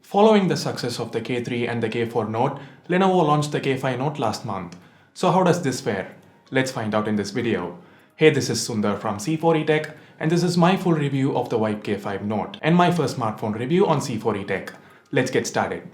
Following the success of the K3 and the K4 Note, Lenovo launched the K5 Note last month. So how does this fare? Let's find out in this video. Hey, this is Sundar from C4E Tech, and this is my full review of the Vibe K5 Note and my first smartphone review on C4E Tech. Let's get started.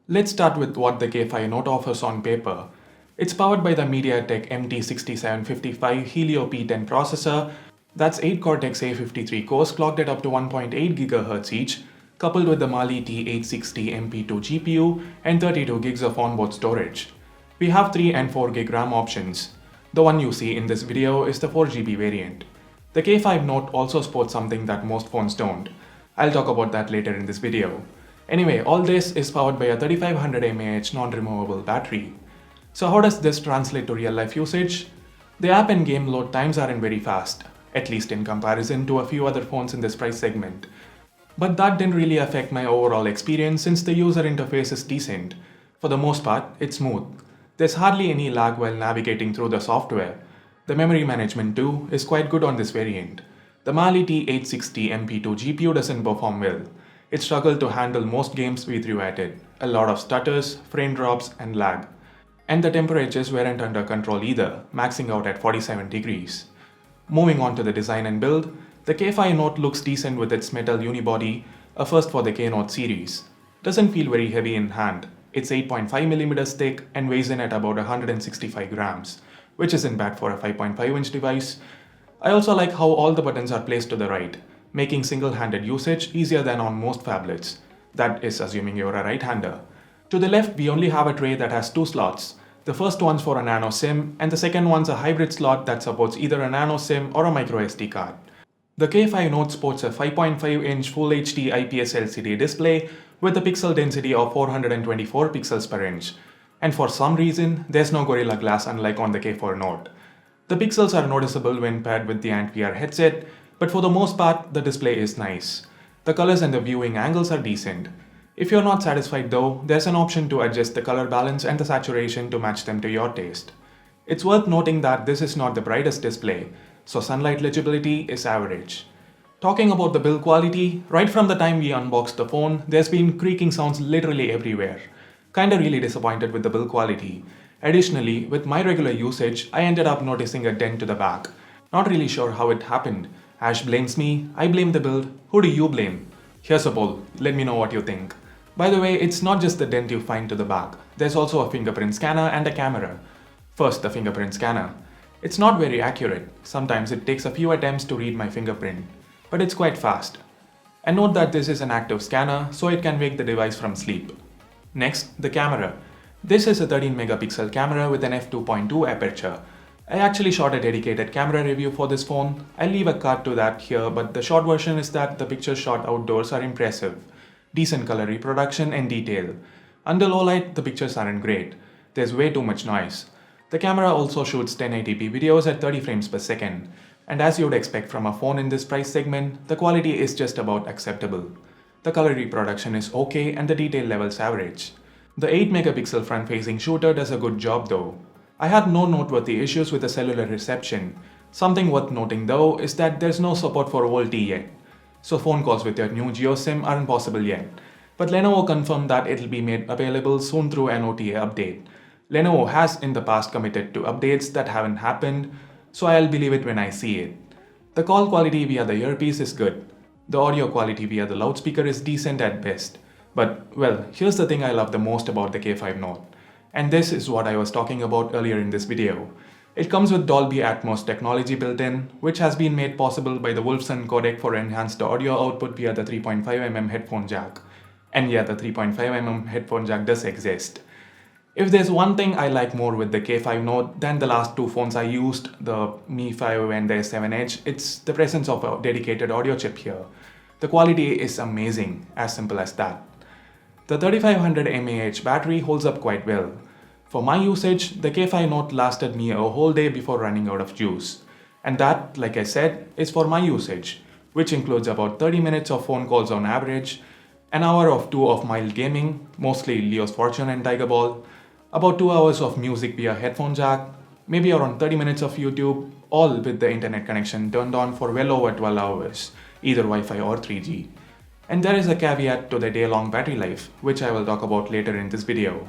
Let's start with what the K5 Note offers on paper. It's powered by the MediaTek MT6755 Helio P10 processor. That's 8 Cortex A53 cores clocked at up to 1.8 GHz each, coupled with the Mali T860 MP2 GPU and 32 GB of onboard storage. We have 3 and 4 GB RAM options. The one you see in this video is the 4 GB variant. The K5 Note also sports something that most phones don't. I'll talk about that later in this video. Anyway, all this is powered by a 3500 mAh non-removable battery. So how does this translate to real-life usage? The app and game load times aren't very fast, at least in comparison to a few other phones in this price segment. But that didn't really affect my overall experience since the user interface is decent. For the most part, it's smooth. There's hardly any lag while navigating through the software. The memory management too is quite good on this variant. The Mali T860 MP2 GPU doesn't perform well. It struggled to handle most games we threw at it. A lot of stutters, frame drops, and lag. And the temperatures weren't under control either, maxing out at 47 degrees. Moving on to the design and build, the K5 Note looks decent with its metal unibody, a first for the K Note series. Doesn't feel very heavy in hand. It's 8.5mm thick and weighs in at about 165 grams, which isn't bad for a 5.5-inch device. I also like how all the buttons are placed to the right, making single-handed usage easier than on most phablets. That is assuming you're a right-hander. To the left, we only have a tray that has 2 slots. The first one's for a nano SIM, and the second one's a hybrid slot that supports either a nano SIM or a micro SD card. The K5 Note sports a 5.5-inch Full HD IPS LCD display with a pixel density of 424 pixels per inch. And for some reason, there's no Gorilla Glass unlike on the K4 Note. The pixels are noticeable when paired with the AntVR headset, but for the most part, the display is nice. The colors and the viewing angles are decent. If you're not satisfied though, there's an option to adjust the color balance and the saturation to match them to your taste. It's worth noting that this is not the brightest display, so sunlight legibility is average. Talking about the build quality, right from the time we unboxed the phone, there's been creaking sounds literally everywhere. Kinda really disappointed with the build quality. Additionally, with my regular usage, I ended up noticing a dent to the back. Not really sure how it happened. Ash blames me, I blame the build, who do you blame? Here's a poll, let me know what you think. By the way, it's not just the dent you find to the back, there's also a fingerprint scanner and a camera. First, the fingerprint scanner. It's not very accurate, sometimes it takes a few attempts to read my fingerprint, but it's quite fast. And note that this is an active scanner, so it can wake the device from sleep. Next, the camera. This is a 13 megapixel camera with an f2.2 aperture. I actually shot a dedicated camera review for this phone. I'll leave a card to that here, but the short version is that the pictures shot outdoors are impressive. Decent color reproduction and detail. Under low light, the pictures aren't great. There's way too much noise. The camera also shoots 1080p videos at 30 frames per second. And as you'd expect from a phone in this price segment, the quality is just about acceptable. The color reproduction is okay and the detail level's average. The 8 megapixel front-facing shooter does a good job though. I had no noteworthy issues with the cellular reception. Something worth noting though is that there's no support for VoLTE yet. So phone calls with your new GeoSIM aren't possible yet. But Lenovo confirmed that it'll be made available soon through an OTA update. Lenovo has in the past committed to updates that haven't happened, so I'll believe it when I see it. The call quality via the earpiece is good. The audio quality via the loudspeaker is decent at best. But well, here's the thing I love the most about the K5 Note. And this is what I was talking about earlier in this video. It comes with Dolby Atmos technology built in, which has been made possible by the Wolfson codec for enhanced audio output via the 3.5mm headphone jack. And yeah, the 3.5mm headphone jack does exist. If there's one thing I like more with the K5 Note than the last two phones I used, the Mi 5 and the S7 Edge, it's the presence of a dedicated audio chip here. The quality is amazing, as simple as that. The 3500 mAh battery holds up quite well. For my usage, the K5 Note lasted me a whole day before running out of juice. And that, like I said, is for my usage, which includes about 30 minutes of phone calls on average, an hour or two of mild gaming, mostly Leo's Fortune and Tiger Ball, about 2 hours of music via headphone jack, maybe around 30 minutes of YouTube, all with the internet connection turned on for well over 12 hours, either Wi-Fi or 3G. And there is a caveat to the day-long battery life, which I will talk about later in this video.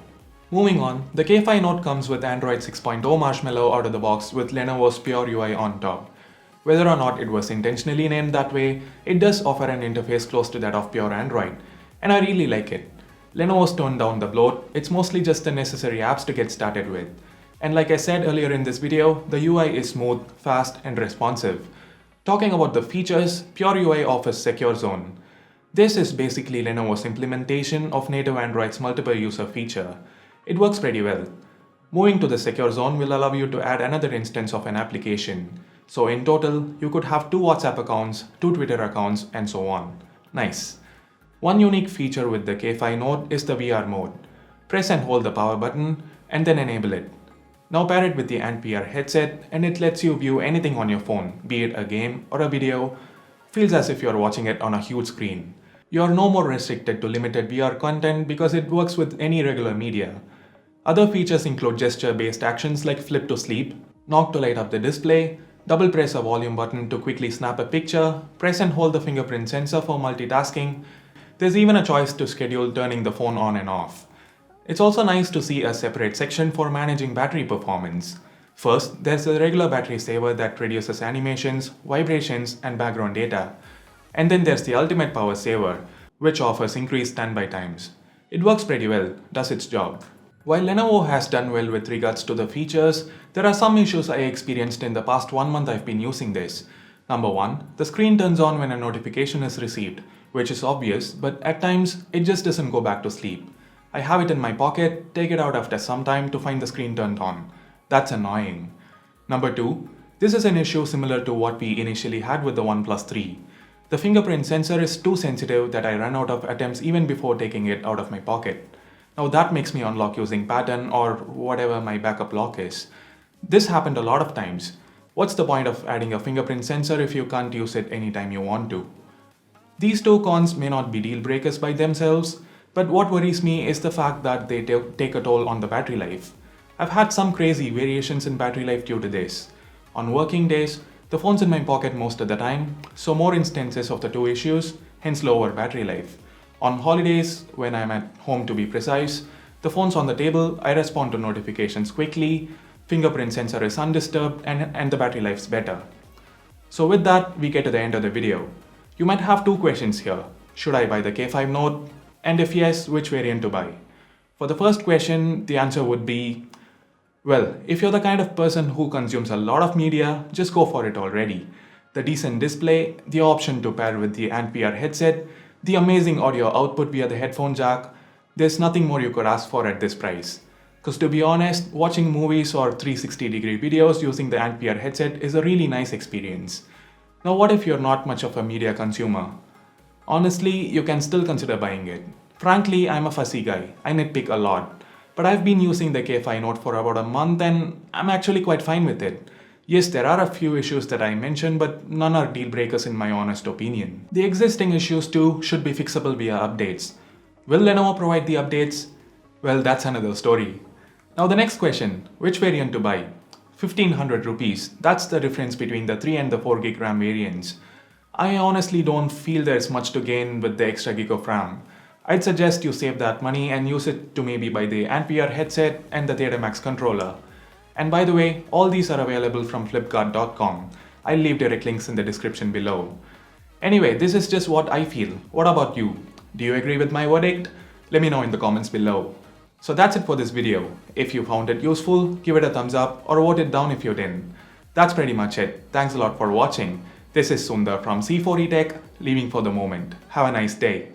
Moving on, the K5 Note comes with Android 6.0 Marshmallow out of the box with Lenovo's Pure UI on top. Whether or not it was intentionally named that way, it does offer an interface close to that of pure Android, and I really like it. Lenovo's toned down the bloat, it's mostly just the necessary apps to get started with. And like I said earlier in this video, the UI is smooth, fast, and responsive. Talking about the features, Pure UI offers Secure Zone. This is basically Lenovo's implementation of native Android's multiple user feature. It works pretty well. Moving to the Secure Zone will allow you to add another instance of an application. So in total, you could have 2 WhatsApp accounts, 2 Twitter accounts, and so on. Nice. One unique feature with the K5 Note is the VR mode. Press and hold the power button and then enable it. Now pair it with the VR headset and it lets you view anything on your phone, be it a game or a video. Feels as if you're watching it on a huge screen. You're no more restricted to limited VR content because it works with any regular media. Other features include gesture-based actions like flip to sleep, knock to light up the display, double press a volume button to quickly snap a picture, press and hold the fingerprint sensor for multitasking. There's even a choice to schedule turning the phone on and off. It's also nice to see a separate section for managing battery performance. First, there's a regular battery saver that reduces animations, vibrations, and background data. And then there's the ultimate power saver, which offers increased standby times. It works pretty well, does its job. While Lenovo has done well with regards to the features, there are some issues I experienced in the past 1 month I've been using this. Number 1, the screen turns on when a notification is received, which is obvious, but at times it just doesn't go back to sleep. I have it in my pocket, take it out after some time to find the screen turned on. That's annoying. Number 2, this is an issue similar to what we initially had with the OnePlus 3. The fingerprint sensor is too sensitive that I run out of attempts even before taking it out of my pocket. Now that makes me unlock using pattern or whatever my backup lock is. This happened a lot of times. What's the point of adding a fingerprint sensor if you can't use it anytime you want to? These 2 cons may not be deal breakers by themselves, but what worries me is the fact that they take a toll on the battery life. I've had some crazy variations in battery life due to this. On working days, the phone's in my pocket most of the time, so more instances of the 2 issues, hence lower battery life. On holidays, when I'm at home to be precise, the phone's on the table, I respond to notifications quickly, fingerprint sensor is undisturbed, and the battery life's better. So with that, we get to the end of the video. You might have 2 questions here. Should I buy the K5 Note? And if yes, which variant to buy? For the first question, the answer would be, well, if you're the kind of person who consumes a lot of media, just go for it already. The decent display, the option to pair with the VR headset, the amazing audio output via the headphone jack, there's nothing more you could ask for at this price. Because to be honest, watching movies or 360-degree videos using the VR headset is a really nice experience. Now what if you're not much of a media consumer? Honestly, you can still consider buying it. Frankly, I'm a fussy guy, I nitpick a lot. But I've been using the K5 Note for about a month and I'm actually quite fine with it. Yes, there are a few issues that I mentioned, but none are deal breakers in my honest opinion. The existing issues too should be fixable via updates. Will Lenovo provide the updates? Well, that's another story. Now the next question, which variant to buy? 1500 rupees, that's the difference between the 3 and the 4 gig RAM variants. I honestly don't feel there's much to gain with the extra gig of RAM. I'd suggest you save that money and use it to maybe buy the VR headset and the Theta Max controller. And by the way, all these are available from flipkart.com. I'll leave direct links in the description below. Anyway, this is just what I feel. What about you? Do you agree with my verdict? Let me know in the comments below. So that's it for this video. If you found it useful, give it a thumbs up or vote it down if you didn't. That's pretty much it. Thanks a lot for watching. This is Sundar from C4E Tech, leaving for the moment. Have a nice day.